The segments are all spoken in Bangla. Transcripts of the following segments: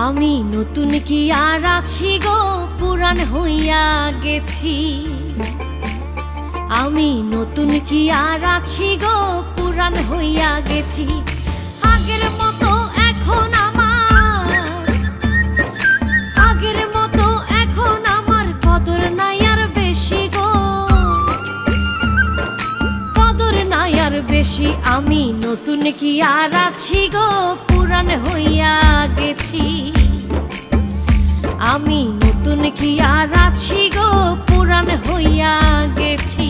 আমি নতুন কি আর আছি গো, পুরান হইয়া গেছি। আমি নতুন কি আর আছি গো, পুরান হইয়া গেছি। আগের মতো এখন আগের মতো এখন আমার কদর নাই আর বেশি গো, কদর নাই আর বেশি। আমি নতুন কি আর আছি গো, পুরান হইয়া গেছি। আমি নতুন কি আর আছি গো, পুরান হইয়া গেছি।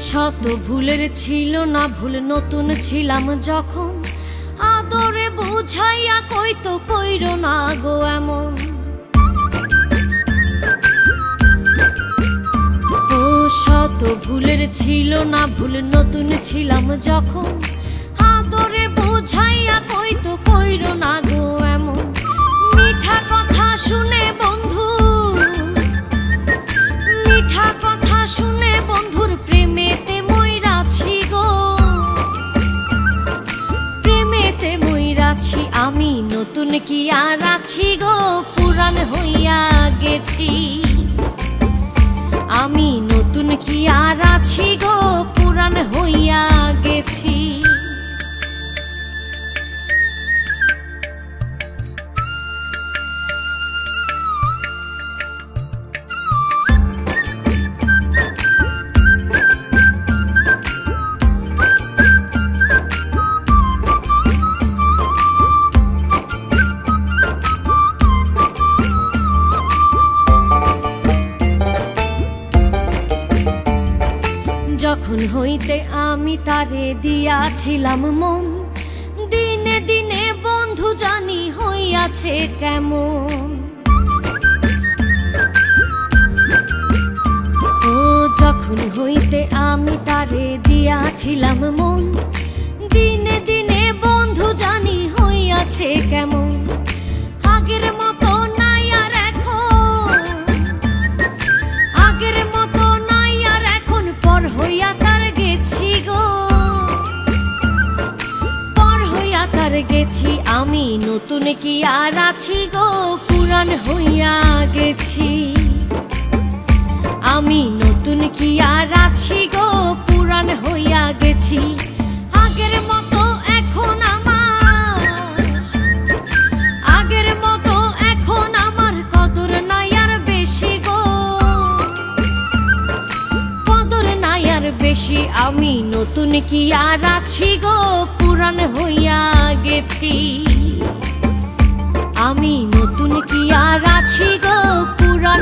শত ভুলের ছিল না ভুল, নতুন ছিলাম যখন। আদরে বুঝাইয়া কইতো কইরো না গো এমন। ও শত ভুলের ছিল না ভুল, নতুন ছিলাম যখন। আদরে বুঝাইয়া কইতো কইরো না গো এমন। মিঠা কথা শুনে বন্ধু, মিঠা কথা শুনে বন্ধুর প্রেমেতে মইরাছি গো, প্রেমেতে মইরাছি। আমি নতুন কি আর আছি গো, পুরান হইয়া গেছি। আমি নতুন কি আর আছি গো, পুরান হইয়া গেছি। যখন হইতে আমি তারে দিয়াছিলাম মন, দিনে দিনে বন্ধু জানি হইয়াছে কেমন। ও যখন হইতে আমি তারে দিয়াছিলাম মন, দিনে দিনে বন্ধু জানি হইয়াছে কেমন। আগের মতো নাই আর এখন, আগের মতো নাই আর এখন। পর হইয়া তার গেছি গো, পর হইয়া তার গেছি। আমি নতুন কি আর আছি গো, পুরান হইয়া গেছি। আমি নতুন কি আর আছি গো, পুরান হইয়া গেছি। আগের মতো এখন আগের মতো এখন আমার কদর নাই আর বেশি গো, কদর নাই আর বেশি। আমি নতুন কি আর আছি গো, পুরান হইয়া গেছি। আমি নতুন কি আর আছি গো, পুরান